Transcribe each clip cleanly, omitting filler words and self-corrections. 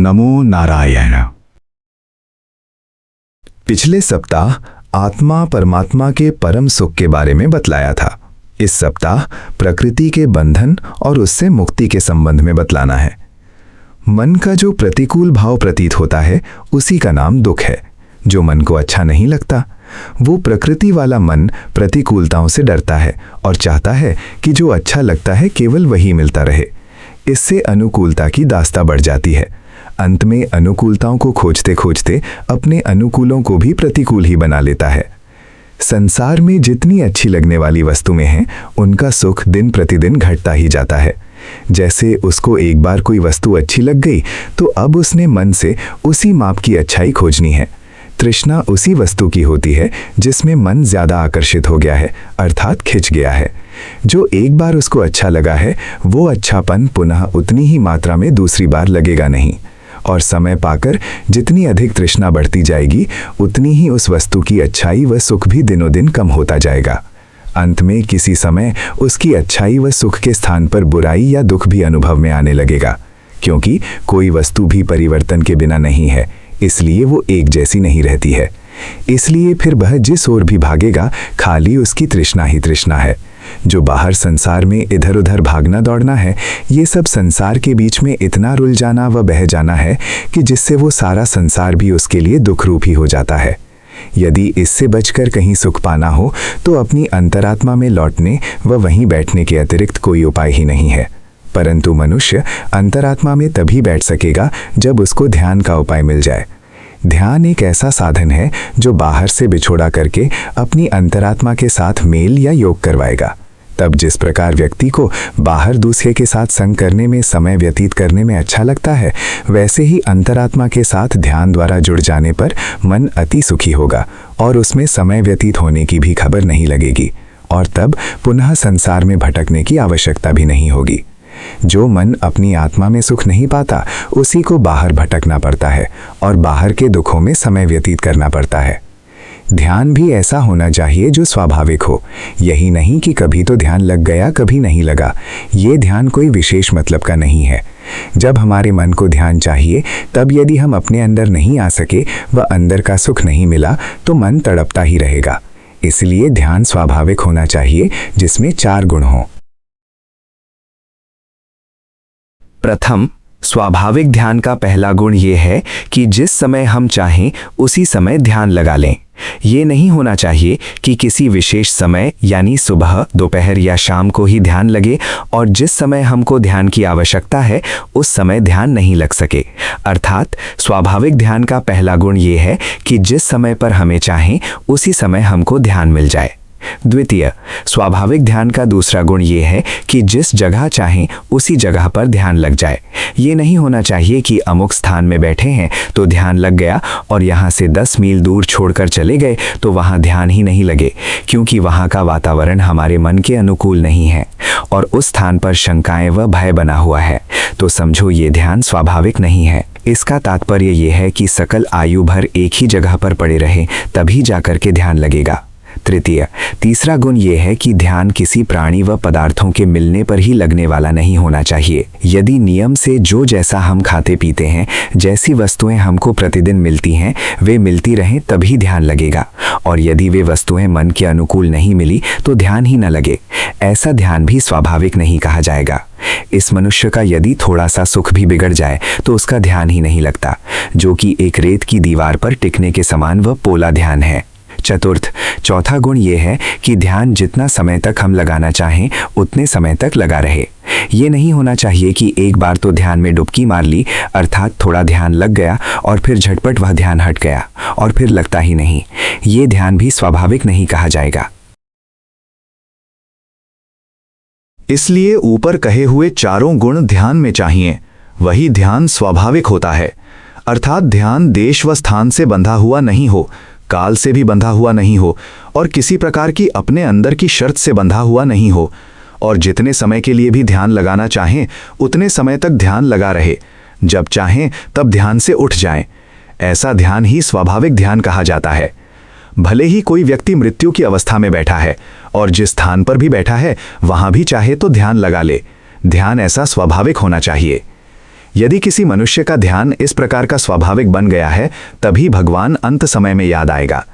नमो नारायण। पिछले सप्ताह आत्मा परमात्मा के परम सुख के बारे में बतलाया था। इस सप्ताह प्रकृति के बंधन और उससे मुक्ति के संबंध में बतलाना है। मन का जो प्रतिकूल भाव प्रतीत होता है उसी का नाम दुख है। जो मन को अच्छा नहीं लगता वो प्रकृति वाला मन प्रतिकूलताओं से डरता है और चाहता है कि जो अच्छा लगता है केवल वही मिलता रहे। इससे अनुकूलता की दास्ता बढ़ जाती है। अंत में अनुकूलताओं को खोजते खोजते अपने अनुकूलों को भी प्रतिकूल ही बना लेता है। संसार में जितनी अच्छी लगने वाली वस्तुएं हैं उनका सुख दिन प्रतिदिन घटता ही जाता है। जैसे उसको एक बार कोई वस्तु अच्छी लग गई तो अब उसने मन से उसी माप की अच्छाई खोजनी है। तृष्णा उसी वस्तु की होती है जिसमें मन ज्यादा आकर्षित हो गया है, अर्थात खिंच गया है। जो एक बार उसको अच्छा लगा है वो अच्छापन पुनः उतनी ही मात्रा में दूसरी बार लगेगा नहीं, और समय पाकर जितनी अधिक तृष्णा बढ़ती जाएगी उतनी ही उस वस्तु की अच्छाई व सुख भी दिनों दिन कम होता जाएगा। अंत में किसी समय उसकी अच्छाई व सुख के स्थान पर बुराई या दुख भी अनुभव में आने लगेगा, क्योंकि कोई वस्तु भी परिवर्तन के बिना नहीं है, इसलिए वो एक जैसी नहीं रहती है। इसलिए फिर वह जिस ओर भी भागेगा खाली उसकी तृष्णा ही तृष्णा है। जो बाहर संसार में इधर उधर भागना दौड़ना है, ये सब संसार के बीच में इतना रुल जाना व बह जाना है कि जिससे वो सारा संसार भी उसके लिए दुख रूप ही हो जाता है। यदि इससे बचकर कहीं सुख पाना हो तो अपनी अंतरात्मा में लौटने व वहीं बैठने के अतिरिक्त कोई उपाय ही नहीं है। परंतु मनुष्य अंतरात्मा में तभी बैठ सकेगा जब उसको ध्यान का उपाय मिल जाए। ध्यान एक ऐसा साधन है जो बाहर से बिछोड़ा करके अपनी अंतरात्मा के साथ मेल या योग करवाएगा। तब जिस प्रकार व्यक्ति को बाहर दूसरे के साथ संग करने में समय व्यतीत करने में अच्छा लगता है, वैसे ही अंतरात्मा के साथ ध्यान द्वारा जुड़ जाने पर मन अति सुखी होगा और उसमें समय व्यतीत होने की भी खबर नहीं लगेगी, और तब पुनः संसार में भटकने की आवश्यकता भी नहीं होगी। जो मन अपनी आत्मा में सुख नहीं पाता उसी को बाहर भटकना पड़ता है और बाहर के दुखों में समय व्यतीत करना पड़ता है। ध्यान भी ऐसा होना चाहिए जो स्वाभाविक हो। यही नहीं कि कभी तो ध्यान लग गया कभी नहीं लगा। ये ध्यान कोई विशेष मतलब का नहीं है। जब हमारे मन को ध्यान चाहिए तब यदि हम अपने अंदर नहीं आ सके व अंदर का सुख नहीं मिला तो मन तड़पता ही रहेगा। इसलिए ध्यान स्वाभाविक होना चाहिए जिसमें 4 गुण हों। प्रथम, स्वाभाविक ध्यान का पहला गुण ये है कि जिस समय हम चाहें उसी समय ध्यान लगा लें। ये नहीं होना चाहिए कि किसी विशेष समय यानी सुबह, दोपहर या शाम को ही ध्यान लगे और जिस समय हमको ध्यान की आवश्यकता है उस समय ध्यान नहीं लग सके। अर्थात स्वाभाविक ध्यान का पहला गुण ये है कि जिस समय पर हमें चाहें उसी समय हमको ध्यान मिल जाए। द्वितीय, स्वाभाविक ध्यान का दूसरा गुण ये है कि जिस जगह चाहें उसी जगह पर ध्यान लग जाए। ये नहीं होना चाहिए कि अमुक स्थान में बैठे हैं तो ध्यान लग गया और यहाँ से 10 मील दूर छोड़कर चले गए तो वहाँ ध्यान ही नहीं लगे, क्योंकि वहाँ का वातावरण हमारे मन के अनुकूल नहीं है और उस स्थान पर शंकाएं व भय बना हुआ है, तो समझो ये ध्यान स्वाभाविक नहीं है। इसका तात्पर्य ये है कि सकल आयु भर एक ही जगह पर पड़े रहे तभी जाकर के ध्यान लगेगा। तृतीय, तीसरा गुण ये है कि ध्यान किसी प्राणी व पदार्थों के मिलने पर ही लगने वाला नहीं होना चाहिए। यदि नियम से जो जैसा हम खाते पीते हैं, जैसी वस्तुएं हमको प्रतिदिन मिलती हैं, वे मिलती रहें तभी ध्यान लगेगा, और यदि वे वस्तुएं मन के अनुकूल नहीं मिली तो ध्यान ही न लगे। ऐसा ध्यान भी स्वाभाविक नहीं कहा जाएगा। इस मनुष्य का यदि थोड़ा सा सुख भी बिगड़ जाए तो उसका ध्यान ही नहीं लगता, जो कि एक रेत की दीवार पर टिकने के समान व पोला ध्यान है। चतुर्थ, चौथा गुण ये है कि ध्यान जितना समय तक हम लगाना चाहें उतने समय तक लगा रहे। ये नहीं होना चाहिए कि एक बार तो ध्यान में डुबकी मार ली, अर्थात थोड़ा ध्यान लग गया और फिर झटपट वह ध्यान हट गया और फिर लगता ही नहीं। ये ध्यान भी स्वाभाविक नहीं कहा जाएगा। इसलिए ऊपर कहे हुए 4 गुण ध्यान में चाहिए, वही ध्यान स्वाभाविक होता है। अर्थात ध्यान देश व स्थान से बंधा हुआ नहीं हो, काल से भी बंधा हुआ नहीं हो और किसी प्रकार की अपने अंदर की शर्त से बंधा हुआ नहीं हो, और जितने समय के लिए भी ध्यान लगाना चाहें उतने समय तक ध्यान लगा रहे। जब चाहें तब ध्यान से उठ जाएं। ऐसा ध्यान ही स्वाभाविक ध्यान कहा जाता है। भले ही कोई व्यक्ति मृत्यु की अवस्था में बैठा है और जिस स्थान पर भी बैठा है वहां भी चाहे तो ध्यान लगा ले, ध्यान ऐसा स्वाभाविक होना चाहिए। यदि किसी मनुष्य का ध्यान इस प्रकार का स्वाभाविक बन गया है, तभी भगवान अंत समय में याद आएगा।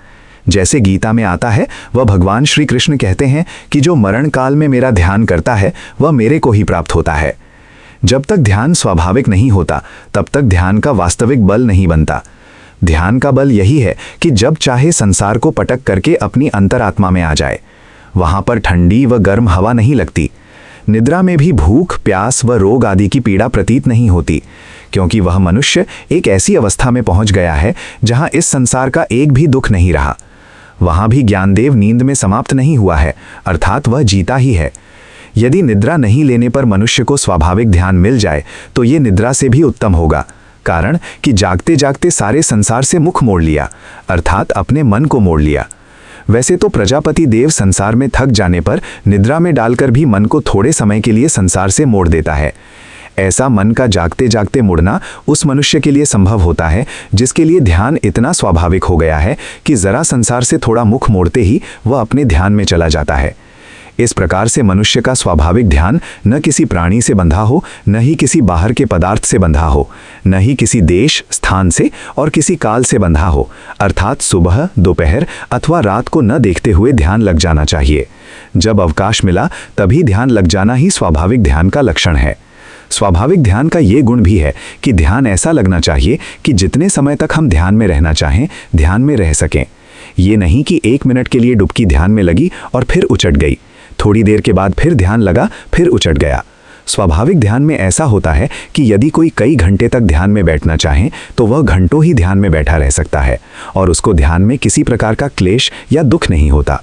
जैसे गीता में आता है, वह भगवान श्री कृष्ण कहते हैं कि जो मरण काल में मेरा ध्यान करता है वह मेरे को ही प्राप्त होता है। जब तक ध्यान स्वाभाविक नहीं होता तब तक ध्यान का वास्तविक बल नहीं बनता। ध्यान का बल यही है कि जब चाहे संसार को पटक करके अपनी अंतरात्मा में आ जाए। वहां पर ठंडी व गर्म हवा नहीं लगती। निद्रा में भी भूख, प्यास व रोग आदि की पीड़ा प्रतीत नहीं होती, क्योंकि वह मनुष्य एक ऐसी अवस्था में पहुंच गया है जहां इस संसार का एक भी दुख नहीं रहा। वहां भी ज्ञानदेव नींद में समाप्त नहीं हुआ है, अर्थात वह जीता ही है। यदि निद्रा नहीं लेने पर मनुष्य को स्वाभाविक ध्यान मिल जाए तो ये निद्रा से भी उत्तम होगा, कारण कि जागते जागते सारे संसार से मुख मोड़ लिया, अर्थात अपने मन को मोड़ लिया। वैसे तो प्रजापति देव संसार में थक जाने पर निद्रा में डालकर भी मन को थोड़े समय के लिए संसार से मोड़ देता है। ऐसा मन का जागते जागते मुड़ना उस मनुष्य के लिए संभव होता है जिसके लिए ध्यान इतना स्वाभाविक हो गया है कि जरा संसार से थोड़ा मुख मोड़ते ही वह अपने ध्यान में चला जाता है। इस प्रकार से मनुष्य का स्वाभाविक ध्यान न किसी प्राणी से बंधा हो, न ही किसी बाहर के पदार्थ से बंधा हो, न ही किसी देश, स्थान से और किसी काल से बंधा हो, अर्थात सुबह, दोपहर अथवा रात को न देखते हुए ध्यान लग जाना चाहिए। जब अवकाश मिला तभी ध्यान लग जाना ही स्वाभाविक ध्यान का लक्षण है। स्वाभाविक ध्यान का ये गुण भी है कि ध्यान ऐसा लगना चाहिए कि जितने समय तक हम ध्यान में रहना चाहें, ध्यान में रह सकें। ये नहीं कि 1 मिनट के लिए डुबकी ध्यान में लगी और फिर उचट गई, थोड़ी देर के बाद फिर ध्यान लगा, फिर उचट गया। स्वाभाविक ध्यान में ऐसा होता है कि यदि कोई कई घंटे तक ध्यान में बैठना चाहे तो वह घंटों ही ध्यान में बैठा रह सकता है और उसको ध्यान में किसी प्रकार का क्लेश या दुख नहीं होता।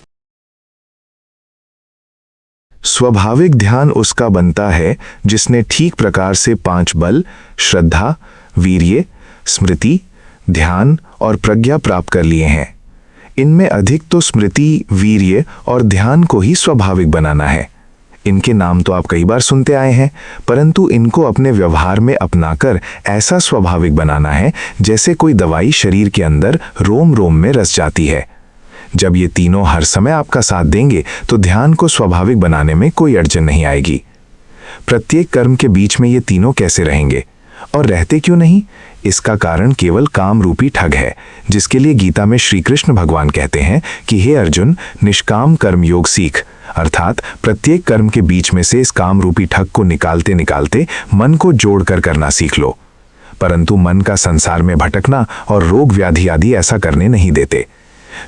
स्वाभाविक ध्यान उसका बनता है जिसने ठीक प्रकार से 5 बल, श्रद्धा, वीर्य, स्मृति, ध्यान और प्रज्ञा प्राप्त कर लिए हैं। इनमें अधिक तो स्मृति, वीर्य और ध्यान को ही स्वाभाविक बनाना है। इनके नाम तो आप कई बार सुनते आए हैं, परंतु इनको अपने व्यवहार में अपनाकर ऐसा स्वाभाविक बनाना है जैसे कोई दवाई शरीर के अंदर रोम रोम में रस जाती है। जब ये तीनों हर समय आपका साथ देंगे तो ध्यान को स्वाभाविक बनाने में कोई अड़चन नहीं आएगी। प्रत्येक कर्म के बीच में ये तीनों कैसे रहेंगे और रहते क्यों नहीं, इसका कारण केवल काम रूपी ठग है, जिसके लिए गीता में श्री कृष्ण भगवान कहते हैं कि हे अर्जुन, निष्काम कर्म योग सीख, अर्थात प्रत्येक कर्म के बीच में से इस काम रूपी ठग को निकालते निकालते मन को जोड़कर करना सीख लो। परंतु मन का संसार में भटकना और रोग व्याधि आदि ऐसा करने नहीं देते।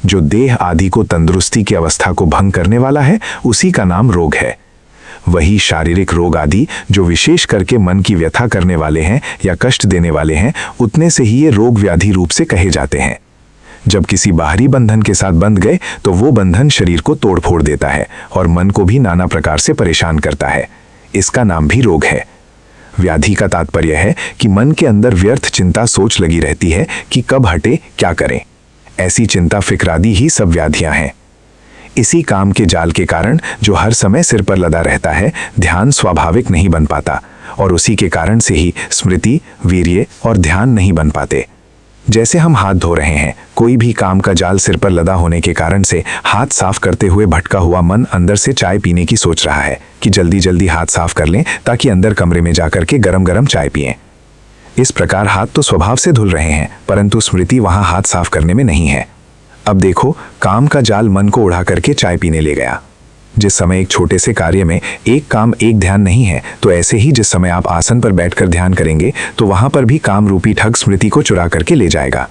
जो देह आदि को तंदुरुस्ती की अवस्था को भंग करने वाला है उसी का नाम रोग है। वही शारीरिक रोग आदि जो विशेष करके मन की व्यथा करने वाले हैं या कष्ट देने वाले हैं, उतने से ही ये रोग व्याधि रूप से कहे जाते हैं। जब किसी बाहरी बंधन के साथ बंध गए तो वो बंधन शरीर को तोड़ फोड़ देता है और मन को भी नाना प्रकार से परेशान करता है। इसका नाम भी रोग है। व्याधि का तात्पर्य है कि मन के अंदर व्यर्थ चिंता सोच लगी रहती है कि कब हटे, क्या करें। ऐसी चिंता फिक्रादि ही सब व्याधियां हैं। इसी काम के जाल के कारण जो हर समय सिर पर लदा रहता है, ध्यान स्वाभाविक नहीं बन पाता और उसी के कारण से ही स्मृति, वीर्य और ध्यान नहीं बन पाते। जैसे हम हाथ धो रहे हैं, कोई भी काम का जाल सिर पर लदा होने के कारण से हाथ साफ करते हुए भटका हुआ मन अंदर से चाय पीने की सोच रहा है कि जल्दी जल्दी हाथ साफ कर लें ताकि अंदर कमरे में जाकर के गरम गरम चाय पिएं। इस प्रकार हाथ तो स्वभाव से धुल रहे हैं, परंतु स्मृति वहां हाथ साफ करने में नहीं है। अब देखो, काम का जाल मन को उड़ा करके चाय पीने ले गया। जिस समय एक छोटे से कार्य में एक काम एक ध्यान नहीं है, तो ऐसे ही जिस समय आप आसन पर बैठकर ध्यान करेंगे तो वहां पर भी काम रूपी ठग स्मृति को चुरा करके ले जाएगा।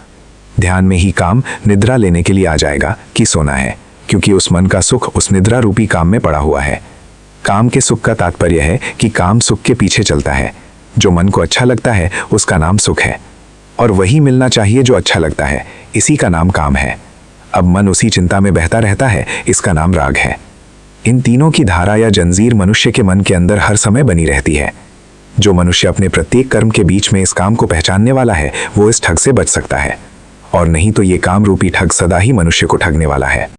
ध्यान में ही काम निद्रा लेने के लिए आ जाएगा कि सोना है, क्योंकि उस मन का सुख उस निद्रा रूपी काम में पड़ा हुआ है। काम के सुख का तात्पर्य है कि काम सुख के पीछे चलता है। जो मन को अच्छा लगता है उसका नाम सुख है, और वही मिलना चाहिए जो अच्छा लगता है, इसी का नाम काम है। अब मन उसी चिंता में बहता रहता है, इसका नाम राग है। इन तीनों की धारा या जंजीर मनुष्य के मन के अंदर हर समय बनी रहती है। जो मनुष्य अपने प्रत्येक कर्म के बीच में इस काम को पहचानने वाला है, वो इस ठग से बच सकता है, और नहीं तो ये काम रूपी ठग सदा ही मनुष्य को ठगने वाला है।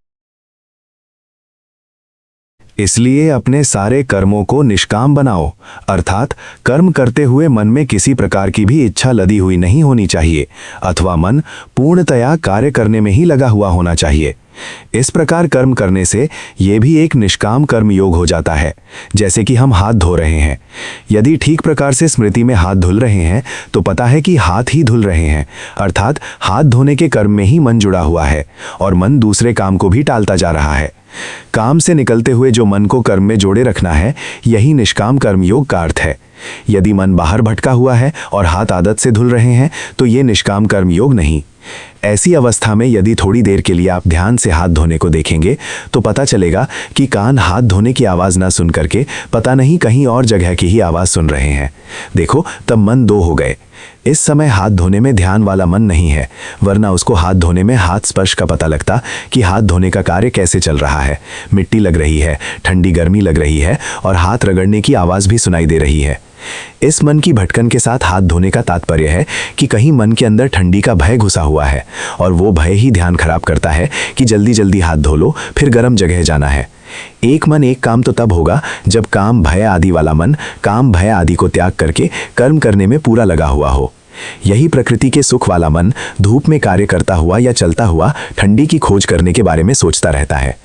इसलिए अपने सारे कर्मों को निष्काम बनाओ, अर्थात कर्म करते हुए मन में किसी प्रकार की भी इच्छा लदी हुई नहीं होनी चाहिए, अथवा मन पूर्णतया कार्य करने में ही लगा हुआ होना चाहिए। इस प्रकार कर्म करने से यह भी एक निष्काम कर्म योग हो जाता है। जैसे कि हम हाथ धो रहे हैं, यदि ठीक प्रकार से स्मृति में हाथ धुल रहे हैं तो पता है कि हाथ ही धुल रहे हैं, अर्थात हाथ धोने के कर्म में ही मन जुड़ा हुआ है और मन दूसरे काम को भी टालता जा रहा है। काम से निकलते हुए जो मन को कर्म में जोड़े रखना है, यही निष्काम कर्म योग का अर्थ है। यदि मन बाहर भटका हुआ है और हाथ आदत से धुल रहे हैं तो ये निष्काम कर्म योग नहीं। ऐसी अवस्था में यदि थोड़ी देर के लिए आप ध्यान से हाथ धोने को देखेंगे तो पता चलेगा कि कान हाथ धोने की आवाज़ ना सुन करके पता नहीं कहीं और जगह की ही आवाज़ सुन रहे हैं। देखो, तब मन दो हो गए। इस समय हाथ धोने में ध्यान वाला मन नहीं है, वरना उसको हाथ धोने में हाथ स्पर्श का पता लगता कि हाथ धोने का कार्य कैसे चल रहा है। मिट्टी लग रही है, ठंडी गर्मी लग रही है और हाथ रगड़ने की आवाज़ भी सुनाई दे रही है। इस मन की भटकन के साथ हाथ धोने का तात्पर्य है कि कहीं मन के अंदर ठंडी का भय घुसा हुआ है और वो भय ही ध्यान खराब करता है कि जल्दी जल्दी हाथ धो लो, फिर गर्म जगह जाना है। एक मन एक काम तो तब होगा जब काम भय आदि वाला मन काम भय आदि को त्याग करके कर्म करने में पूरा लगा हुआ हो। यही प्रकृति के सुख वाला मन धूप में कार्य करता हुआ या चलता हुआ ठंडी की खोज करने के बारे में सोचता रहता है।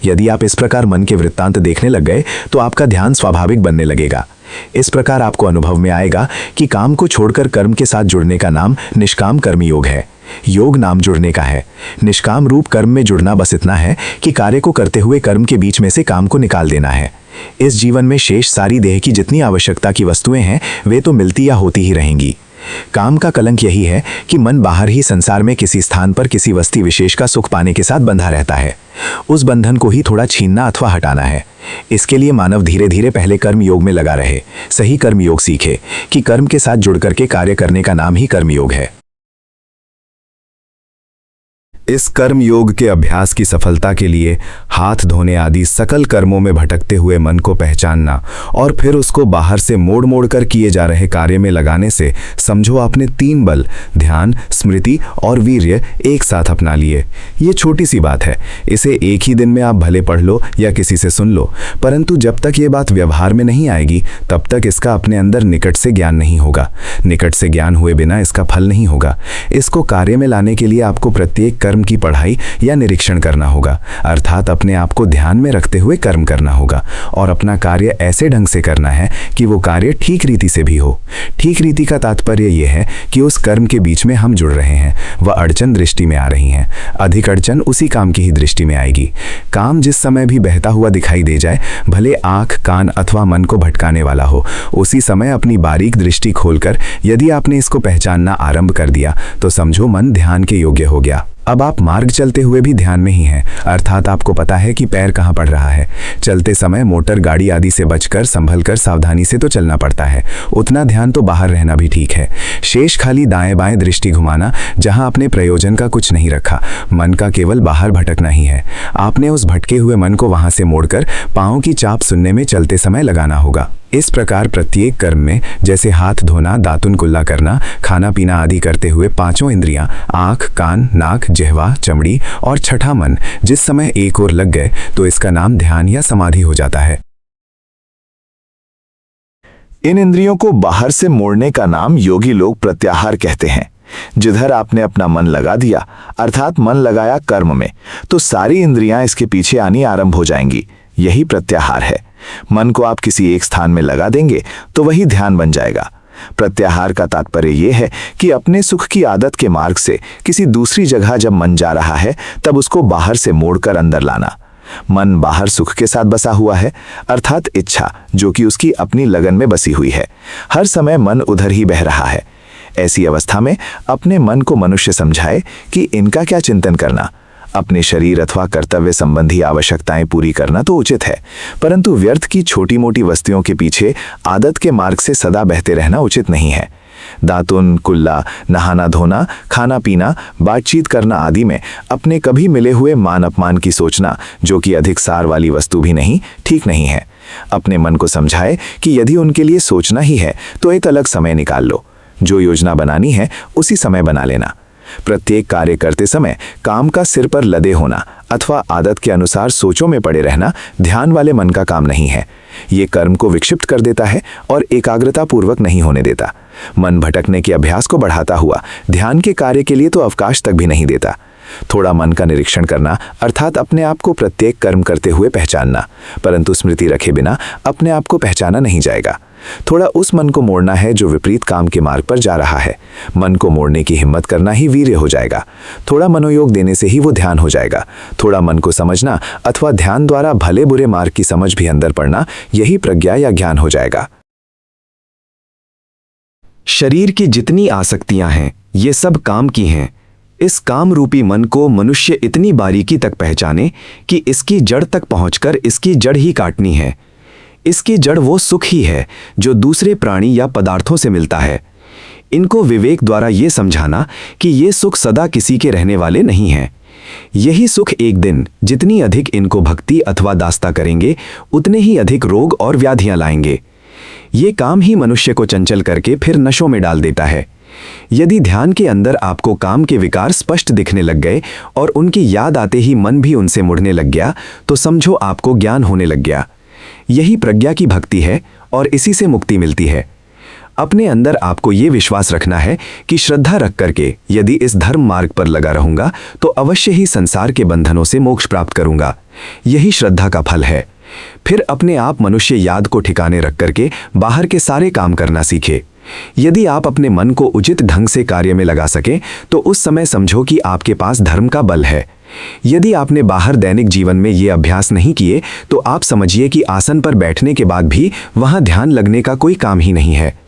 यदि आप इस प्रकार मन के वृत्तांत देखने लग गए तो आपका ध्यान स्वाभाविक बनने लगेगा। इस प्रकार आपको अनुभव में आएगा कि काम को छोड़कर कर्म के साथ जुड़ने का नाम निष्काम कर्म योग है। योग नाम जुड़ने का है, निष्काम रूप कर्म में जुड़ना बस इतना है कि कार्य को करते हुए कर्म के बीच में से काम को निकाल देना है। इस जीवन में शेष सारी देह की जितनी आवश्यकता की वस्तुएं हैं वे तो मिलती या होती ही रहेंगी। काम का कलंक यही है कि मन बाहर ही संसार में किसी स्थान पर किसी वस्तु विशेष का सुख पाने के साथ बंधा रहता है। उस बंधन को ही थोड़ा छीनना अथवा हटाना है। इसके लिए मानव धीरे धीरे पहले कर्म योग में लगा रहे, सही कर्म योग सीखे कि कर्म के साथ जुड़ करके कार्य करने का नाम ही कर्म योग है। इस कर्म योग के अभ्यास की सफलता के लिए हाथ धोने आदि सकल कर्मों में भटकते हुए मन को पहचानना और फिर उसको बाहर से मोड़ मोड़ कर किए जा रहे कार्य में लगाने से समझो आपने 3 बल ध्यान, स्मृति और वीर्य एक साथ अपना लिए। ये छोटी सी बात है, इसे एक ही दिन में आप भले पढ़ लो या किसी से सुन लो, परंतु जब तक ये बात व्यवहार में नहीं आएगी तब तक इसका अपने अंदर निकट से ज्ञान नहीं होगा। निकट से ज्ञान हुए बिना इसका फल नहीं होगा। इसको कार्य में लाने के लिए आपको प्रत्येक कर्म की पढ़ाई या निरीक्षण करना होगा, अर्थात अपने आप को ध्यान में रखते हुए कर्म करना होगा और अपना कार्य ऐसे ढंग से करना है कि वो कार्य ठीक रीति से भी हो। ठीक रीति का तात्पर्य यह है कि उस कर्म के बीच में हम जुड़ रहे हैं, वह अड़चन दृष्टि में आ रही हैं। अधिक अड़चन उसी काम की ही दृष्टि में आएगी। काम जिस समय भी बहता हुआ दिखाई दे जाए, भले आंख, कान अथवा मन को भटकाने वाला हो, उसी समय अपनी बारीक दृष्टि खोलकर यदि आपने इसको पहचानना आरंभ कर दिया तो समझो मन ध्यान के योग्य हो गया। अब आप मार्ग चलते हुए भी ध्यान में ही हैं, अर्थात आपको पता है कि पैर कहाँ पड़ रहा है। चलते समय मोटर गाड़ी आदि से बचकर संभलकर सावधानी से तो चलना पड़ता है, उतना ध्यान तो बाहर रहना भी ठीक है। शेष खाली दाएं बाएं दृष्टि घुमाना जहां अपने प्रयोजन का कुछ नहीं रखा, मन का केवल बाहर भटकना ही है। आपने उस भटके हुए मन को वहां से मोड़कर पाँव की चाप सुनने में चलते समय लगाना होगा। इस प्रकार प्रत्येक कर्म में जैसे हाथ धोना, दातुन कुल्ला करना, खाना पीना आदि करते हुए 5 इंद्रियां आँख, कान, नाक, जिह्वा, चमड़ी और छठा मन जिस समय एक ओर लग गए तो इसका नाम ध्यान या समाधि हो जाता है। इन इंद्रियों को बाहर से मोड़ने का नाम योगी लोग प्रत्याहार कहते हैं। जिधर आपने अपना मन लगा दिया, अर्थात मन लगाया कर्म में, तो सारी इंद्रियां इसके पीछे आनी आरंभ हो जाएंगी। यही प्रत्याहार है। मन को आप किसी एक स्थान में लगा देंगे तो वही ध्यान बन जाएगा। प्रत्याहार का तात्पर्य यह है कि अपने सुख की आदत के मार्ग से किसी दूसरी जगह जब मन जा रहा है तब उसको बाहर से मोड़कर अंदर लाना। मन बाहर सुख के साथ बसा हुआ है, अर्थात इच्छा जो कि उसकी अपनी लगन में बसी हुई है। हर समय मन उधर ही बह रहा है। ऐसी अवस्था में अपने मन को मनुष्य समझाए कि इनका क्या चिंतन करना। अपने शरीर अथवा कर्तव्य संबंधी आवश्यकताएं पूरी करना तो उचित है, परंतु व्यर्थ की छोटी मोटी वस्तुओं के पीछे आदत के मार्ग से सदा बहते रहना उचित नहीं है। दातुन कुल्ला, नहाना धोना, खाना पीना, बातचीत करना आदि में अपने कभी मिले हुए मान अपमान की सोचना, जो कि अधिक सार वाली वस्तु भी नहीं, ठीक नहीं है। अपने मन को समझाए कि यदि उनके लिए सोचना ही है तो एक अलग समय निकाल लो। जो योजना बनानी है उसी समय बना लेना। प्रत्येक कार्य करते समय काम का सिर पर लदे होना अथवा आदत के अनुसार सोचों में पड़े रहना ध्यान वाले मन का काम नहीं है। ये कर्म को विक्षिप्त कर देता है और एकाग्रता पूर्वक नहीं होने देता। मन भटकने के अभ्यास को बढ़ाता हुआ ध्यान के कार्य के लिए तो अवकाश तक भी नहीं देता। थोड़ा मन का निरीक्षण करना अर्थात अपने आप को प्रत्येक कर्म करते हुए पहचानना, परंतु स्मृति रखे बिना अपने आप को पहचाना नहीं जाएगा। थोड़ा उस मन को मोड़ना है जो विपरीत काम के मार्ग पर जा रहा है। मन को मोड़ने की हिम्मत करना ही वीर्य हो जाएगा। थोड़ा मनोयोग देने से ही वो ध्यान हो जाएगा। थोड़ा मन को समझना अथवा ध्यान द्वारा भले बुरे मार्ग की समझ भी अंदर पड़ना, यही प्रज्ञा या ज्ञान हो जाएगा। शरीर की जितनी आसक्तियां हैं ये सब काम की हैं। इस काम रूपी मन को मनुष्य इतनी बारीकी तक पहचाने कि इसकी जड़ तक पहुंचकर इसकी जड़ ही काटनी है। इसकी जड़ वो सुख ही है जो दूसरे प्राणी या पदार्थों से मिलता है। इनको विवेक द्वारा ये समझाना कि ये सुख सदा किसी के रहने वाले नहीं हैं। यही सुख एक दिन जितनी अधिक इनको भक्ति अथवा दास्ता करेंगे उतने ही अधिक रोग और व्याधियां लाएंगे। ये काम ही मनुष्य को चंचल करके फिर नशों में डाल देता है। यदि ध्यान के अंदर आपको काम के विकार स्पष्ट दिखने लग गए और उनकी याद आते ही मन भी उनसे मुड़ने लग गया, तो समझो आपको ज्ञान होने लग गया। यही प्रज्ञा की भक्ति है और इसी से मुक्ति मिलती है। अपने अंदर आपको ये विश्वास रखना है कि श्रद्धा रख करके यदि इस धर्म मार्ग पर लगा रहूंगा तो अवश्य ही संसार के बंधनों से मोक्ष प्राप्त करूंगा। यही श्रद्धा का फल है। फिर अपने आप मनुष्य याद को ठिकाने रख करके बाहर के सारे काम करना सीखे। यदि आप अपने मन को उचित ढंग से कार्य में लगा सकें तो उस समय समझो कि आपके पास धर्म का बल है। यदि आपने बाहर दैनिक जीवन में ये अभ्यास नहीं किए तो आप समझिए कि आसन पर बैठने के बाद भी वहां ध्यान लगने का कोई काम ही नहीं है।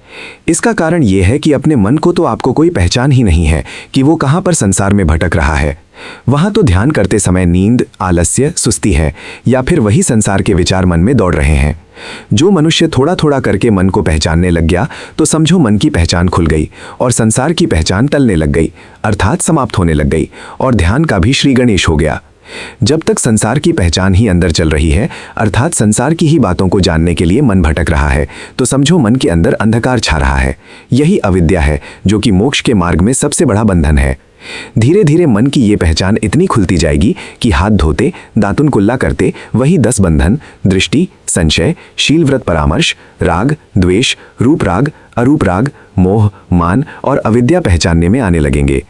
इसका कारण यह है कि अपने मन को तो आपको कोई पहचान ही नहीं है कि वो कहां पर संसार में भटक रहा है। वहां तो ध्यान करते समय नींद, आलस्य, सुस्ती है या फिर वही संसार के विचार मन में दौड़ रहे हैं। जो मनुष्य थोड़ा थोड़ा करके मन को पहचानने लग गया तो समझो मन की पहचान खुल गई और संसार की पहचान टलने लग गई अर्थात समाप्त होने लग गई और ध्यान का भी श्री गणेश हो गया। जब तक संसार की पहचान ही अंदर चल रही है अर्थात संसार की ही बातों को जानने के लिए मन भटक रहा है तो समझो मन के अंदर अंधकार छा रहा है। यही अविद्या है जो कि मोक्ष के मार्ग में सबसे बड़ा बंधन है। धीरे धीरे मन की ये पहचान इतनी खुलती जाएगी कि हाथ धोते, दातुन कुल्ला करते वही 10 बंधन दृष्टि, संशय, शील, व्रत, परामर्श, राग, द्वेष, रूप राग, अरूप राग, मोह, मान और अविद्या पहचानने में आने लगेंगे।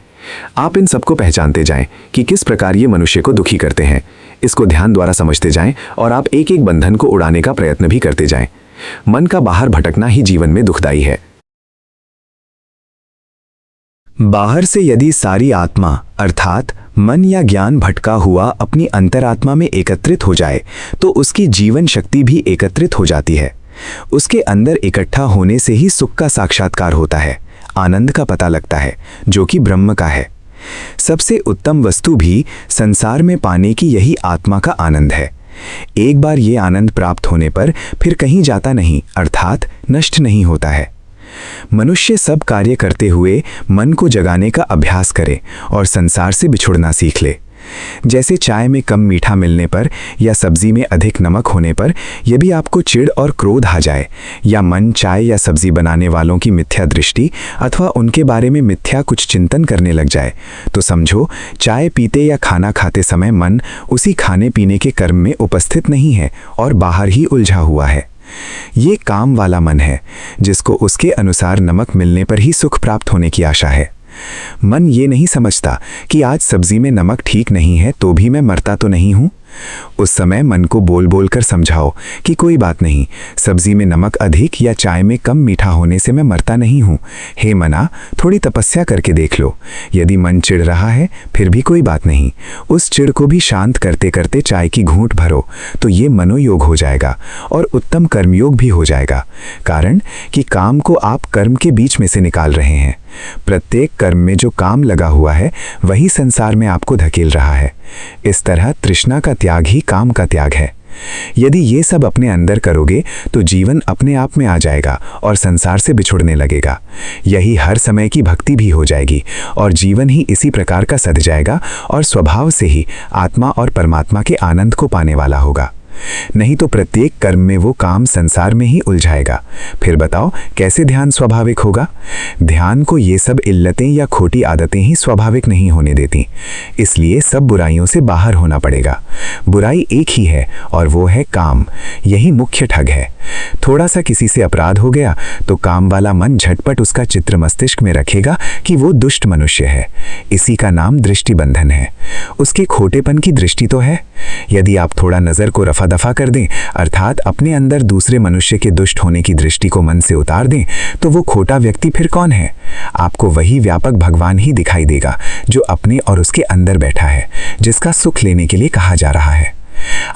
आप इन सबको पहचानते जाएं कि किस प्रकार ये मनुष्य को दुखी करते हैं। इसको ध्यान द्वारा समझते जाएं और आप एक एक बंधन को उड़ाने का प्रयत्न भी करते जाएं। मन का बाहर भटकना ही जीवन में दुखदाई है। बाहर से यदि सारी आत्मा अर्थात मन या ज्ञान भटका हुआ अपनी अंतरात्मा में एकत्रित हो जाए तो उसकी जीवन शक्ति भी एकत्रित हो जाती है। उसके अंदर इकट्ठा होने से ही सुख का साक्षात्कार होता है, आनंद का पता लगता है जो कि ब्रह्म का है। सबसे उत्तम वस्तु भी संसार में पाने की यही आत्मा का आनंद है। एक बार ये आनंद प्राप्त होने पर फिर कहीं जाता नहीं अर्थात नष्ट नहीं होता है। मनुष्य सब कार्य करते हुए मन को जगाने का अभ्यास करे और संसार से बिछुड़ना सीख ले। जैसे चाय में कम मीठा मिलने पर या सब्जी में अधिक नमक होने पर यदि आपको चिढ़ और क्रोध आ जाए या मन चाय या सब्जी बनाने वालों की मिथ्या दृष्टि अथवा उनके बारे में मिथ्या कुछ चिंतन करने लग जाए तो समझो चाय पीते या खाना खाते समय मन उसी खाने पीने के कर्म में उपस्थित नहीं है और बाहर ही उलझा हुआ है। ये काम वाला मन है जिसको उसके अनुसार नमक मिलने पर ही सुख प्राप्त होने की आशा है। मन ये नहीं समझता कि आज सब्जी में नमक ठीक नहीं है तो भी मैं मरता तो नहीं हूं। उस समय मन को बोल बोल कर समझाओ कि कोई बात नहीं, सब्जी में नमक अधिक या चाय में कम मीठा होने से मैं मरता नहीं हूं। हे मना, थोड़ी तपस्या करके देख लो। यदि मन चिढ़ रहा है फिर भी कोई बात नहीं, उस चिढ़ को भी शांत करते करते चाय की घूंट भरो तो ये मनोयोग हो जाएगा और उत्तम कर्मयोग भी हो जाएगा। कारण कि काम को आप कर्म के बीच में से निकाल रहे हैं। प्रत्येक कर्म में जो काम लगा हुआ है वही संसार में आपको धकेल रहा है। इस तरह तृष्णा का त्याग ही काम का त्याग है। यदि ये सब अपने अंदर करोगे तो जीवन अपने आप में आ जाएगा और संसार से बिछुड़ने लगेगा। यही हर समय की भक्ति भी हो जाएगी और जीवन ही इसी प्रकार का सध जाएगा और स्वभाव से ही आत्मा और परमात्मा के आनंद को पाने वाला होगा। नहीं तो प्रत्येक कर्म में वो काम संसार में ही उलझाएगा। फिर बताओ कैसे ध्यान स्वाभाविक होगा? ध्यान को ये सब इल्लतें या खोटी आदतें ही स्वाभाविक नहीं होने देती, इसलिए सब बुराइयों से बाहर होना पड़ेगा। बुराई एक ही है और वो है काम। यही मुख्य ठग है। थोड़ा सा किसी से अपराध हो गया तो काम वाला मन झटपट उसका चित्र मस्तिष्क में रखेगा कि वो दुष्ट मनुष्य है। इसी का नाम दृष्टि बंधन है। उसके खोटेपन की दृष्टि तो है। यदि आप थोड़ा नजर को रफा दफा कर दें, अर्थात अपने अंदर दूसरे मनुष्य के दुष्ट होने की दृष्टि को मन से उतार दें, तो वो खोटा व्यक्ति फिर कौन है? आपको वही व्यापक भगवान ही दिखाई देगा जो अपने और उसके अंदर बैठा है, जिसका सुख लेने के लिए कहा जा रहा है।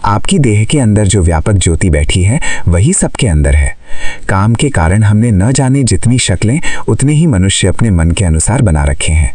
आपकी देह के अंदर जो व्यापक ज्योति बैठी है वही सबके अंदर है। काम के कारण हमने न जाने जितनी शक्लें उतने ही मनुष्य अपने मन के अनुसार बना रखे हैं।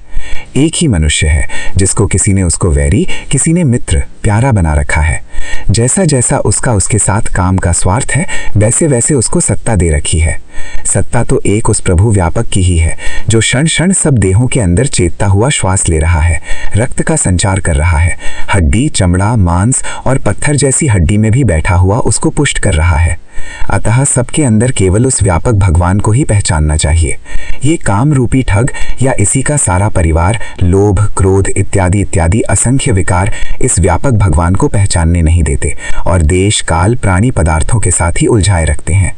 एक ही मनुष्य है जिसको किसी ने उसको वैरी, किसी ने मित्र, प्यारा बना रखा है। जैसा जैसा उसका उसके साथ काम का स्वार्थ है, वैसे वैसे उसको सत्ता दे रखी है। सत्ता तो एक उस प्रभु व्यापक की ही है जो क्षण क्षण सब देहों के अंदर चेतता हुआ श्वास ले रहा है, रक्त का संचार कर रहा है, हड्डी, चमड़ा, मांस और पत्थर जैसी हड्डी में भी बैठा हुआ उसको पुष्ट कर रहा है। अतः सबके अंदर केवल उस व्यापक भगवान को ही पहचानना चाहिए। ये काम रूपी ठग या इसी का सारा परिवार लोभ, क्रोध इत्यादि इत्यादि असंख्य विकार इस व्यापक भगवान को पहचानने नहीं देते और देश, काल, प्राणी पदार्थों के साथ ही उलझाए रखते हैं।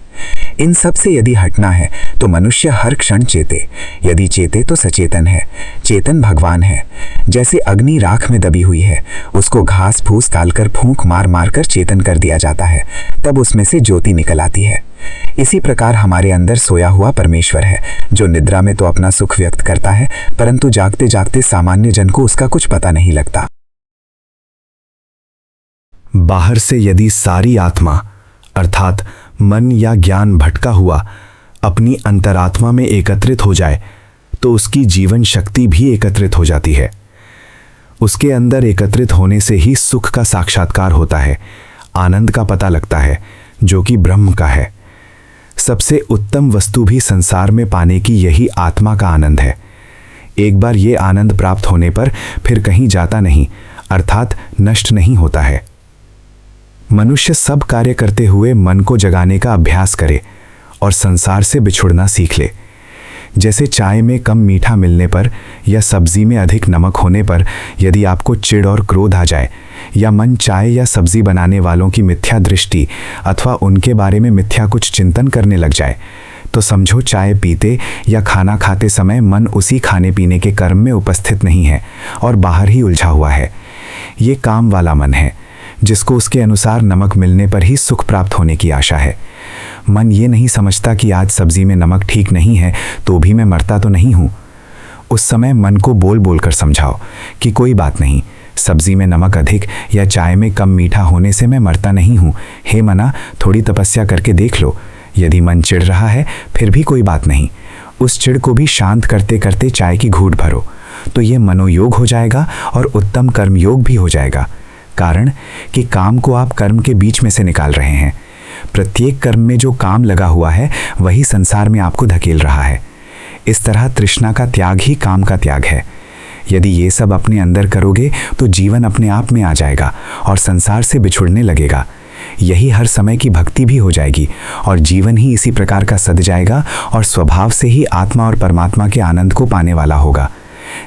इन सब से यदि हटना है तो मनुष्य हर क्षण चेते। यदि चेते तो सचेतन है। चेतन भगवान है। जैसे अग्नि राख में दबी हुई है, उसको घास फूस डालकर फूंक मार मार कर चेतन कर दिया जाता है, तब उसमें से ज्योति निकल आती है। इसी प्रकार हमारे अंदर सोया हुआ परमेश्वर है जो निद्रा में तो अपना सुख व्यक्त करता है, परंतु जागते जागते सामान्य जन को उसका कुछ पता नहीं लगता। बाहर से यदि सारी आत्मा अर्थात मन या ज्ञान भटका हुआ अपनी अंतरात्मा में एकत्रित हो जाए तो उसकी जीवन शक्ति भी एकत्रित हो जाती है। उसके अंदर एकत्रित होने से ही सुख का साक्षात्कार होता है, आनंद का पता लगता है जो कि ब्रह्म का है। सबसे उत्तम वस्तु भी संसार में पाने की यही आत्मा का आनंद है। एक बार ये आनंद प्राप्त होने पर फिर कहीं जाता नहीं, अर्थात नष्ट नहीं होता है। मनुष्य सब कार्य करते हुए मन को जगाने का अभ्यास करे और संसार से बिछुड़ना सीख ले। जैसे चाय में कम मीठा मिलने पर या सब्जी में अधिक नमक होने पर यदि आपको चिढ़ और क्रोध आ जाए या मन चाय या सब्जी बनाने वालों की मिथ्या दृष्टि अथवा उनके बारे में मिथ्या कुछ चिंतन करने लग जाए, तो समझो चाय पीते या खाना खाते समय मन उसी खाने पीने के कर्म में उपस्थित नहीं है और बाहर ही उलझा हुआ है। ये काम वाला मन है जिसको उसके अनुसार नमक मिलने पर ही सुख प्राप्त होने की आशा है। मन ये नहीं समझता कि आज सब्जी में नमक ठीक नहीं है तो भी मैं मरता तो नहीं हूँ। उस समय मन को बोल बोल कर समझाओ कि कोई बात नहीं, सब्जी में नमक अधिक या चाय में कम मीठा होने से मैं मरता नहीं हूँ। हे मना, थोड़ी तपस्या करके देख लो। यदि मन चिढ़ रहा है फिर भी कोई बात नहीं, उस चिढ़ को भी शांत करते करते चाय की घूंट भरो, तो ये मनोयोग हो जाएगा और उत्तम कर्मयोग भी हो जाएगा। कारण कि काम को आप कर्म के बीच में से निकाल रहे हैं। प्रत्येक कर्म में जो काम लगा हुआ है वही संसार में आपको धकेल रहा है। इस तरह तृष्णा का त्याग ही काम का त्याग है। यदि ये सब अपने अंदर करोगे तो जीवन अपने आप में आ जाएगा और संसार से बिछुड़ने लगेगा। यही हर समय की भक्ति भी हो जाएगी और जीवन ही इसी प्रकार का सद जाएगा और स्वभाव से ही आत्मा और परमात्मा के आनंद को पाने वाला होगा।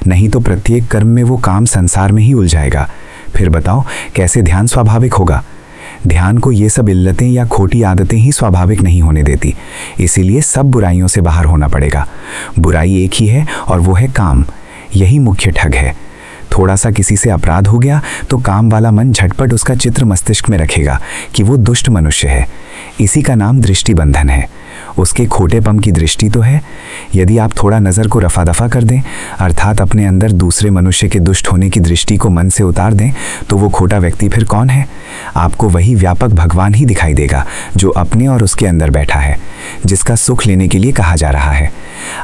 नहीं तो प्रत्येक कर्म में वो काम संसार में ही उलझाएगा। फिर बताओ कैसे ध्यान स्वाभाविक होगा? ध्यान को ये सब इल्लतें या खोटी आदतें ही स्वाभाविक नहीं होने देती, इसीलिए सब बुराइयों से बाहर होना पड़ेगा। बुराई एक ही है और वो है काम। यही मुख्य ठग है। थोड़ा सा किसी से अपराध हो गया तो काम वाला मन झटपट उसका चित्र मस्तिष्क में रखेगा कि वो दुष्ट मनुष्य है। इसी का नाम दृष्टि बंधन है। उसके खोटेपन की दृष्टि तो है। यदि आप थोड़ा नज़र को रफा दफा कर दें, अर्थात अपने अंदर दूसरे मनुष्य के दुष्ट होने की दृष्टि को मन से उतार दें, तो वो खोटा व्यक्ति फिर कौन है? आपको वही व्यापक भगवान ही दिखाई देगा जो अपने और उसके अंदर बैठा है, जिसका सुख लेने के लिए कहा जा रहा है।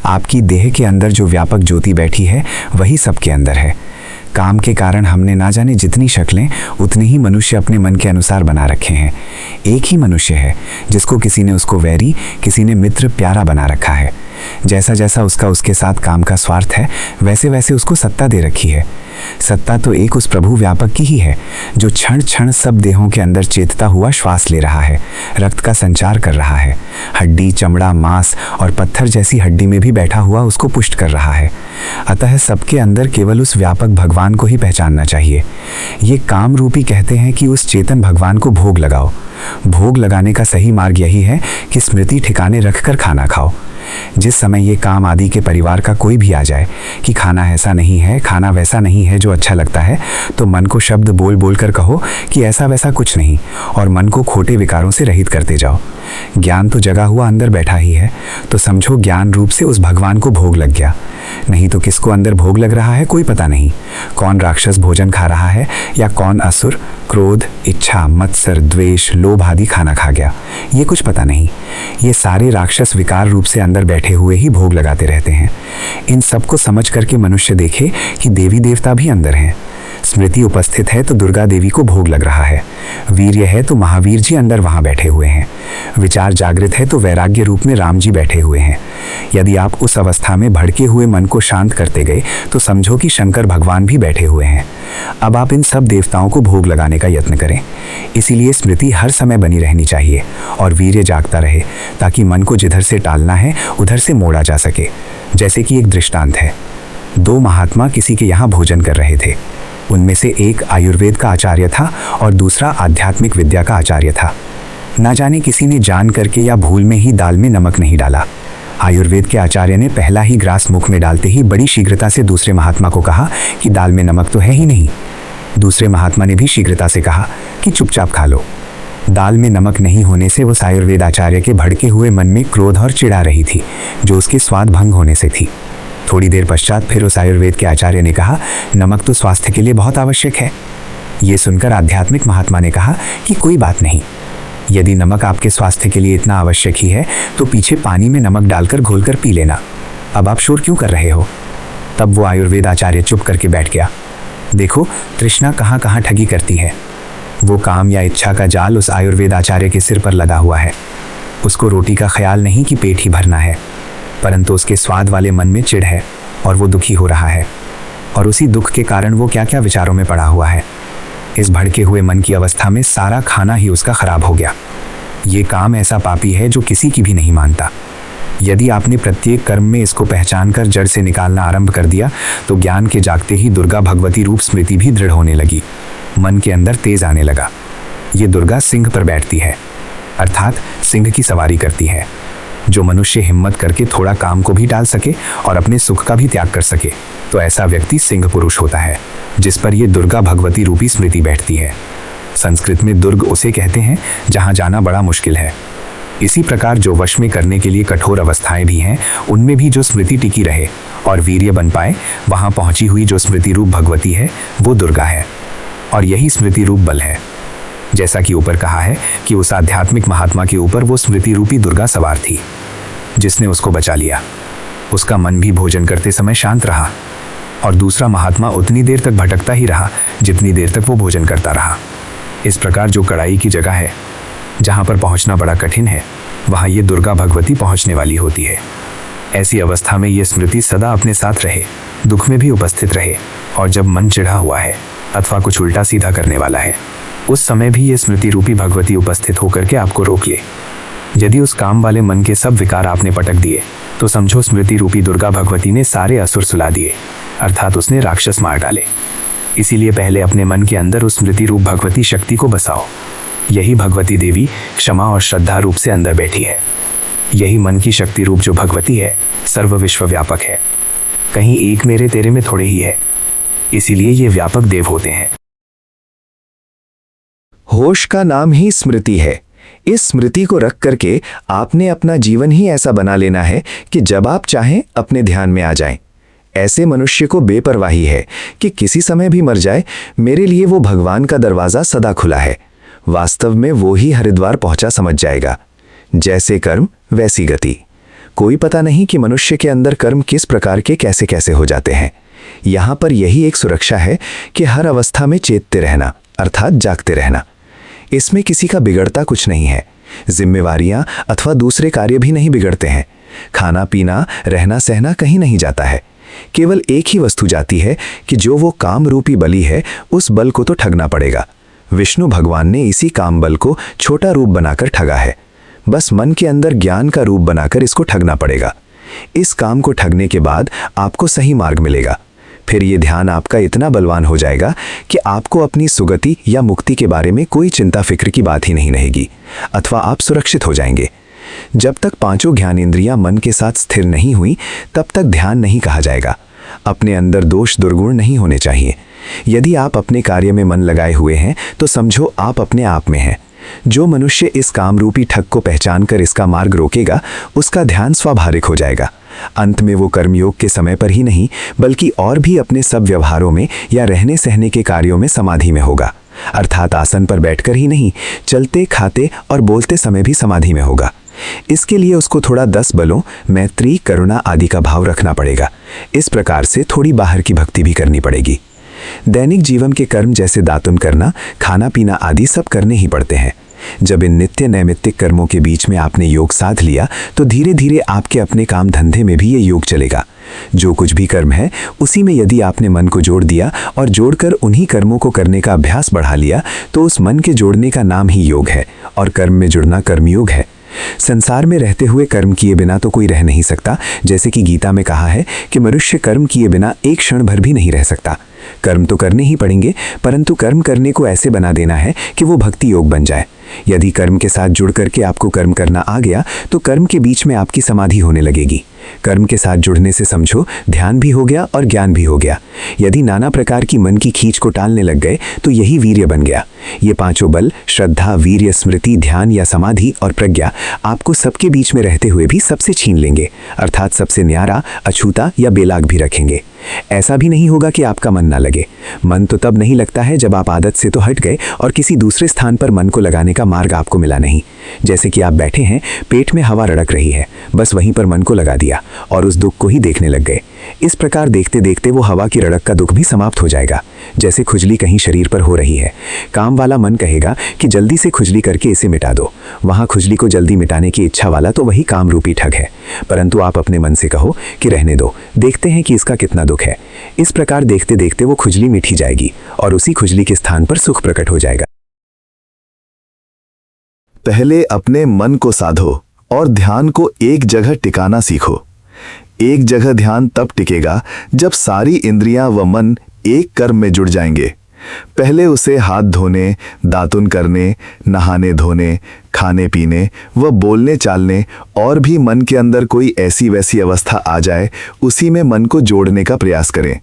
आपकी देह के अंदर जो व्यापक ज्योति बैठी है वही सबके अंदर है। काम के कारण हमने ना जाने जितनी शक्लें उतने ही मनुष्य अपने मन के अनुसार बना रखे हैं। एक ही मनुष्य है जिसको किसी ने उसको वैरी, किसी ने मित्र, प्यारा बना रखा है। जैसा जैसा उसका उसके साथ काम का स्वार्थ है वैसे वैसे उसको सत्ता दे रखी है। सत्ता तो एक उस प्रभु व्यापक की ही है जो क्षण क्षण सब देहों के अंदर चेतता हुआ श्वास ले रहा है, रक्त का संचार कर रहा है, हड्डी, चमड़ा, मांस और पत्थर जैसी हड्डी में भी बैठा हुआ उसको पुष्ट कर रहा है। अतः सबके अंदर केवल उस व्यापक भगवान को ही पहचानना चाहिए। ये काम रूपी कहते हैं कि उस चेतन भगवान को भोग लगाओ। भोग लगाने का सही मार्ग यही है कि स्मृति ठिकाने रखकर खाना खाओ। जिस समय ये काम आदि के परिवार का कोई भी आ जाए कि खाना ऐसा नहीं है, खाना वैसा नहीं है जो अच्छा लगता है, तो मन को शब्द बोल बोल कर कहो कि ऐसा वैसा कुछ नहीं, और मन को खोटे विकारों से रहित करते जाओ। ज्ञान तो जगा हुआ अंदर बैठा ही है, तो समझो ज्ञान रूप से उस भगवान को भोग लग गया। नहीं तो किसको अंदर भोग लग रहा है कोई पता नहीं। कौन राक्षस भोजन खा रहा है या कौन असुर क्रोध, इच्छा, मत्सर, द्वेष, लोभ आदि खाना खा गया, ये कुछ पता नहीं। ये सारे राक्षस विकार रूप से अंदर बैठे हुए ही भोग लगाते रहते हैं। इन सबको समझ करके मनुष्य देखे कि देवी देवता भी अंदर हैं। स्मृति उपस्थित है तो दुर्गा देवी को भोग लग रहा है। वीर्य है तो महावीर जी अंदर वहां बैठे हुए हैं। विचार जागृत है तो वैराग्य रूप में राम जी बैठे हुए हैं। यदि आप उस अवस्था में भड़के हुए मन को शांत करते गए तो समझो कि शंकर भगवान भी बैठे हुए हैं। अब आप इन सब देवताओं को भोग लगाने का यत्न करें। इसीलिए स्मृति हर समय बनी रहनी चाहिए और वीर्य जागता रहे, ताकि मन को जिधर से टालना है उधर से मोड़ा जा सके। जैसे कि एक दृष्टांत है। 2 महात्मा किसी के यहाँ भोजन कर रहे थे। उनमें से एक आयुर्वेद का आचार्य था और दूसरा आध्यात्मिक विद्या का आचार्य था। ना जाने किसी ने जान करके या भूल में ही दाल में नमक नहीं डाला। आयुर्वेद के आचार्य ने पहला ही ग्रास मुख में डालते ही बड़ी शीघ्रता से दूसरे महात्मा को कहा कि दाल में नमक तो है ही नहीं। दूसरे महात्मा ने भी शीघ्रता से कहा कि चुपचाप खा लो। दाल में नमक नहीं होने से उस आयुर्वेद आचार्य के भड़के हुए मन में क्रोध और चिढ़ा रही थी, जो उसके स्वाद भंग होने से थी। थोड़ी देर पश्चात फिर उस आयुर्वेद के आचार्य ने कहा, नमक तो स्वास्थ्य के लिए बहुत आवश्यक है। ये सुनकर आध्यात्मिक महात्मा ने कहा कि कोई बात नहीं, यदि नमक आपके स्वास्थ्य के लिए इतना आवश्यक ही है तो पीछे पानी में नमक डालकर घोलकर पी लेना। अब आप शोर क्यों कर रहे हो? तब वो आयुर्वेद आचार्य चुप करके बैठ गया। देखो तृष्णा कहाँ कहाँ ठगी करती है। वो काम या इच्छा का जाल उस आयुर्वेद आचार्य के सिर पर लगा हुआ है। उसको रोटी का ख्याल नहीं कि पेट ही भरना है, परंतु उसके स्वाद वाले मन में चिढ़ है और वो दुखी हो रहा है, और उसी दुख के कारण वो क्या क्या विचारों में पड़ा हुआ है। इस भड़के हुए मन की अवस्था में सारा खाना ही उसका खराब हो गया। ये काम ऐसा पापी है जो किसी की भी नहीं मानता। यदि आपने प्रत्येक कर्म में इसको पहचान कर जड़ से निकालना आरंभ कर दिया तो ज्ञान के जागते ही दुर्गा भगवती रूप स्मृति भी दृढ़ होने लगी। मन के अंदर तेज आने लगा। ये दुर्गा सिंह पर बैठती है, अर्थात सिंह की सवारी करती है। जो मनुष्य हिम्मत करके थोड़ा काम को भी टाल सके और अपने सुख का भी त्याग कर सके, तो ऐसा व्यक्ति सिंह पुरुष होता है, जिस पर ये दुर्गा भगवती रूपी स्मृति बैठती है। संस्कृत में दुर्ग उसे कहते हैं जहां जाना बड़ा मुश्किल है। इसी प्रकार जो वश में करने के लिए कठोर अवस्थाएं भी हैं, उनमें भी जो स्मृति टिकी रहे और वीर्य बन पाए, वहां पहुंची हुई जो स्मृति रूप भगवती है वो दुर्गा है, और यही स्मृति रूप बल है। जैसा कि ऊपर कहा है कि उस आध्यात्मिक महात्मा के ऊपर वो स्मृति रूपी दुर्गा सवार थी, जिसने उसको बचा लिया। उसका मन भी भोजन करते समय शांत रहा, और दूसरा महात्मा उतनी देर तक भटकता ही रहा जितनी देर तक वो भोजन करता रहा। इस प्रकार जो कड़ाई की जगह है, जहाँ पर पहुँचना बड़ा कठिन है, वहाँ ये दुर्गा भगवती पहुँचने वाली होती है। ऐसी अवस्था में ये स्मृति सदा अपने साथ रहे, दुख में भी उपस्थित रहे, और जब मन चिढ़ा हुआ है अथवा कुछ उल्टा सीधा करने वाला है, उस समय भी ये स्मृति रूपी भगवती उपस्थित होकर के आपको रोक ले। यदि उस काम वाले मन के सब विकार आपने पटक दिए तो समझो स्मृति रूपी दुर्गा भगवती ने सारे असुर सुला दिए, अर्थात उसने राक्षस मार डाले। इसीलिए पहले अपने मन के अंदर उस स्मृति रूप भगवती शक्ति को बसाओ। यही भगवती देवी क्षमा और श्रद्धा रूप से अंदर बैठी है। यही मन की शक्ति रूप जो भगवती है सर्व विश्व व्यापक है। कहीं एक मेरे तेरे में थोड़े ही है, इसीलिए ये व्यापक देव होते हैं। होश का नाम ही स्मृति है। इस स्मृति को रख करके आपने अपना जीवन ही ऐसा बना लेना है कि जब आप चाहें अपने ध्यान में आ जाएं। ऐसे मनुष्य को बेपरवाही है कि किसी समय भी मर जाए, मेरे लिए वो भगवान का दरवाजा सदा खुला है। वास्तव में वो ही हरिद्वार पहुंचा समझ जाएगा। जैसे कर्म वैसी गति। कोई पता नहीं कि मनुष्य के अंदर कर्म किस प्रकार के कैसे कैसे हो जाते हैं। यहाँ पर यही एक सुरक्षा है कि हर अवस्था में चेतते रहना, अर्थात जागते रहना। इसमें किसी का बिगड़ता कुछ नहीं है। जिम्मेवारियां अथवा दूसरे कार्य भी नहीं बिगड़ते हैं। खाना पीना रहना सहना कहीं नहीं जाता है। केवल एक ही वस्तु जाती है कि जो वो काम रूपी बलि है, उस बल को तो ठगना पड़ेगा। विष्णु भगवान ने इसी काम बल को छोटा रूप बनाकर ठगा है। बस मन के अंदर ज्ञान का रूप बनाकर इसको ठगना पड़ेगा। इस काम को ठगने के बाद आपको सही मार्ग मिलेगा। फिर ये ध्यान आपका इतना बलवान हो जाएगा कि आपको अपनी सुगति या मुक्ति के बारे में कोई चिंता फिक्र की बात ही नहीं रहेगी, अथवा आप सुरक्षित हो जाएंगे। जब तक पांचों ज्ञानेंद्रियां मन के साथ स्थिर नहीं हुई, तब तक ध्यान नहीं कहा जाएगा। अपने अंदर दोष दुर्गुण नहीं होने चाहिए। यदि आप अपने कार्य में मन लगाए हुए हैं तो समझो आप अपने आप में हैं। जो मनुष्य इस काम रूपी ठग को पहचान कर इसका मार्ग रोकेगा, उसका ध्यान स्वाभाविक हो जाएगा। अंत में वो कर्मयोग के समय पर ही नहीं, बल्कि और भी अपने सब व्यवहारों में या रहने सहने के कार्यों में समाधि में होगा। अर्थात आसन पर बैठकर ही नहीं, चलते, खाते और बोलते समय भी समाधि में होगा। इसके लिए उसको थोड़ा 10 बलों, मैत्री, करुणा आदि का भाव रखना पड़ेगा। इस प्रकार से थोड़ी बाहर की भक्ति भी करनी पड़ेगी। दैनिक जीवन के कर्म जैसे दातुन करना, खाना पीना आदि सब करने ही पड़ते हैं। जब इन नित्य नैमित्तिक कर्मों के बीच में आपने योग साध लिया, तो धीरे धीरे आपके अपने काम धंधे में भी ये योग चलेगा। जो कुछ भी कर्म है, उसी में यदि आपने मन को जोड़ दिया और जोड़कर उन्हीं कर्मों को करने का अभ्यास बढ़ा लिया, तो उस मन के जोड़ने का नाम ही योग है और कर्म में जुड़ना कर्मयोग है। संसार में रहते हुए कर्म किए बिना तो कोई रह नहीं सकता। जैसे कि गीता में कहा है कि मनुष्य कर्म किए बिना एक क्षण भर भी नहीं रह सकता। कर्म तो करने ही पड़ेंगे, परंतु कर्म करने को ऐसे बना देना है कि वो भक्ति योग बन जाए। यदि कर्म के साथ जुड़ करके आपको कर्म करना आ गया, तो कर्म के बीच में आपकी समाधि होने लगेगी। कर्म के साथ जुड़ने से समझो ध्यान भी हो गया और ज्ञान भी हो गया। यदि नाना प्रकार की मन की खींच को टालने लग गए, तो यही वीर्य बन गया। ये पांचों बल, श्रद्धा, वीर्य, स्मृति, ध्यान या समाधि और प्रज्ञा आपको सबके बीच में रहते हुए भी सबसे छीन लेंगे, अर्थात सबसे न्यारा, अछूता या बेलाग भी रखेंगे। ऐसा भी नहीं होगा कि आपका मन ना लगे। मन तो तब नहीं लगता है जब आप आदत से तो हट गए और किसी दूसरे स्थान पर मन को लगाने का मार्ग आपको मिला नहीं। जैसे कि आप बैठे हैं, पेट में हवा रड़क रही है, बस वहीं पर मन को लगा दिया और उस दुख को ही देखने लग गए। इस प्रकार देखते देखते वो हवा की रड़क का दुख भी समाप्त हो जाएगा। जैसे खुजली कहीं शरीर पर हो रही है, काम वाला मन कहेगा कि जल्दी से खुजली करके इसे मिटा दो। वहां खुजली को जल्दी मिटाने की इच्छा वाला तो वही काम रूपी ठग है। परंतु आप अपने मन से कहो कि रहने दो, देखते हैं कि इसका कितना दुख है। इस प्रकार देखते देखते वो खुजली मिटी जाएगी और उसी खुजली के स्थान पर सुख प्रकट हो जाएगा। पहले अपने मन को साधो और ध्यान को एक जगह टिकाना सीखो। एक जगह ध्यान तब टिकेगा जब सारी इंद्रियां व मन एक कर्म में जुड़ जाएंगे। पहले उसे हाथ धोने, दातुन करने, नहाने धोने, खाने पीने व बोलने चालने और भी मन के अंदर कोई ऐसी वैसी अवस्था आ जाए, उसी में मन को जोड़ने का प्रयास करें।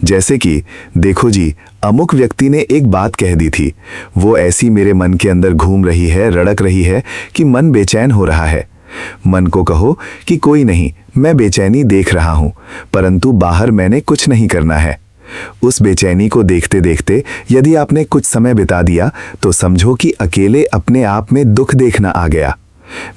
जैसे कि देखो जी, अमुक व्यक्ति ने एक बात कह दी थी, वो ऐसी मेरे मन के अंदर घूम रही है, रड़क रही है कि मन बेचैन हो रहा है। मन को कहो कि कोई नहीं, मैं बेचैनी देख रहा हूं, परंतु बाहर मैंने कुछ नहीं करना है। उस बेचैनी को देखते देखते यदि आपने कुछ समय बिता दिया, तो समझो कि अकेले अपने आप में दुख देखना आ गया।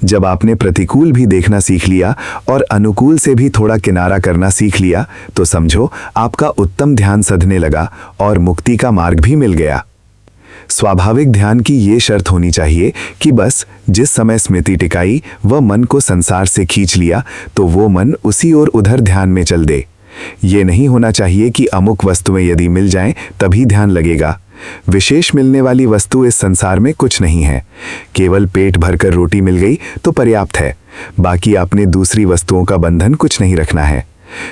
जब आपने प्रतिकूल भी देखना सीख लिया और अनुकूल से भी थोड़ा किनारा करना सीख लिया, तो समझो आपका उत्तम ध्यान सधने लगा और मुक्ति का मार्ग भी मिल गया। स्वाभाविक ध्यान की ये शर्त होनी चाहिए कि बस जिस समय स्मृति टिकाई व मन को संसार से खींच लिया, तो वो मन उसी ओर उधर ध्यान में चल दे। ये नहीं होना चाहिए कि अमुक वस्तुएं यदि मिल जाएं तभी ध्यान लगेगा। विशेष मिलने वाली वस्तु इस संसार में कुछ नहीं है। केवल पेट भरकर रोटी मिल गई तो पर्याप्त है। बाकी आपने दूसरी वस्तुओं का बंधन कुछ नहीं रखना है।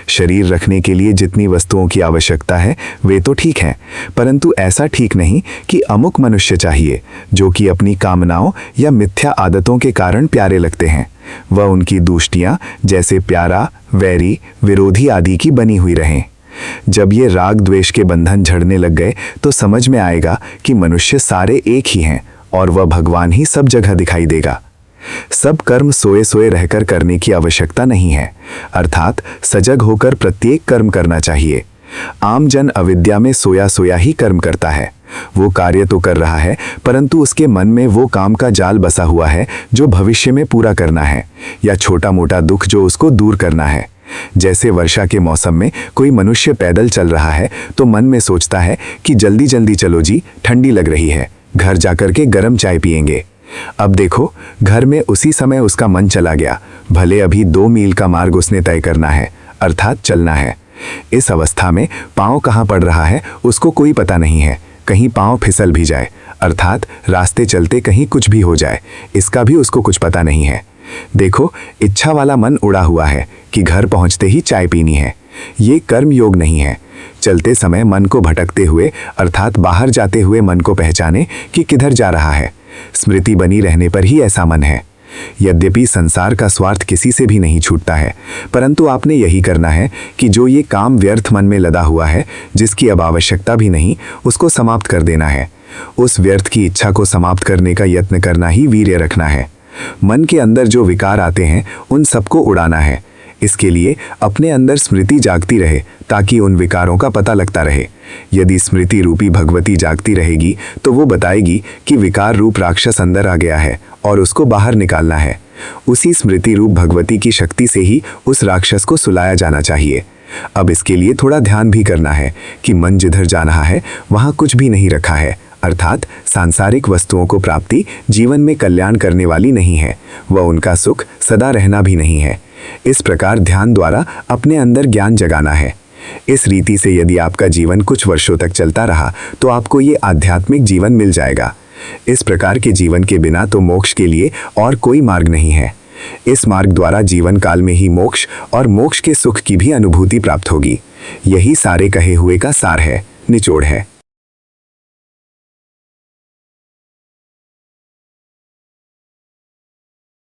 शरीर रखने के लिए जितनी वस्तुओं की आवश्यकता है वे तो ठीक हैं, परंतु ऐसा ठीक नहीं कि अमुक मनुष्य चाहिए जो कि अपनी कामनाओं या मिथ्या आदतों के कारण प्यारे लगते हैं। वह उनकी दूष्टियां जैसे प्यारा, वैरी, विरोधी आदि की बनी हुई रहें। जब ये राग द्वेष के बंधन झड़ने लग गए, तो समझ में आएगा कि मनुष्य सारे एक ही हैं और वह भगवान ही सब जगह दिखाई देगा। सब कर्म सोए सोए रहकर करने की आवश्यकता नहीं है, अर्थात सजग होकर प्रत्येक कर्म करना चाहिए। आम जन अविद्या में सोया सोया ही कर्म करता है। वो कार्य तो कर रहा है, परंतु उसके मन में वो काम का जाल बसा हुआ है जो भविष्य में पूरा करना है, या छोटा मोटा दुख जो उसको दूर करना है। जैसे वर्षा के मौसम में कोई मनुष्य पैदल चल रहा है तो मन में सोचता है कि जल्दी जल्दी चलो जी, ठंडी लग रही है, घर जाकर के गर्म चाय पिएंगे। अब देखो, घर में उसी समय उसका मन चला गया। भले अभी 2 मील का मार्ग उसने तय करना है, अर्थात चलना है, इस अवस्था में पाँव कहाँ पड़ रहा है उसको कोई पता नहीं है। कहीं पाँव फिसल भी जाए, अर्थात रास्ते चलते कहीं कुछ भी हो जाए, इसका भी उसको कुछ पता नहीं है। देखो, इच्छा वाला मन उड़ा हुआ है कि घर पहुंचते ही चाय पीनी है। ये कर्म योग नहीं है। चलते समय मन को भटकते हुए, अर्थात बाहर जाते हुए मन को पहचाने कि किधर जा रहा है। स्मृति बनी रहने पर ही ऐसा मन है। यद्यपि संसार का स्वार्थ किसी से भी नहीं छूटता है, परंतु आपने यही करना है कि जो ये काम व्यर्थ मन में लदा हुआ है, जिसकी अब आवश्यकता भी नहीं, उसको समाप्त कर देना है। उस व्यर्थ की इच्छा को समाप्त करने का यत्न करना ही वीर्य रखना है। मन के अंदर जो विकार आते हैं उन सबको उड़ाना है। इसके लिए अपने अंदर स्मृति जागती रहे ताकि उन विकारों का पता लगता रहे। यदि स्मृति रूपी भगवती जागती रहेगी तो वो बताएगी कि विकार रूप राक्षस अंदर आ गया है और उसको बाहर निकालना है। उसी स्मृति रूप भगवती की शक्ति से ही उस राक्षस को सुलाया जाना चाहिए। अब इसके लिए थोड़ा ध्यान भी करना है कि मन जिधर जा रहा है वहाँ कुछ भी नहीं रखा है, अर्थात सांसारिक वस्तुओं को प्राप्ति जीवन में कल्याण करने वाली नहीं है, वह उनका सुख सदा रहना भी नहीं है। इस प्रकार ध्यान द्वारा अपने अंदर ज्ञान जगाना है। इस रीति से यदि आपका जीवन कुछ वर्षों तक चलता रहा तो आपको ये आध्यात्मिक जीवन मिल जाएगा। इस प्रकार के जीवन के बिना तो मोक्ष के लिए और कोई मार्ग नहीं है। इस मार्ग द्वारा जीवन काल में ही मोक्ष और मोक्ष के सुख की भी अनुभूति प्राप्त होगी। यही सारे कहे हुए का सार है, निचोड़ है।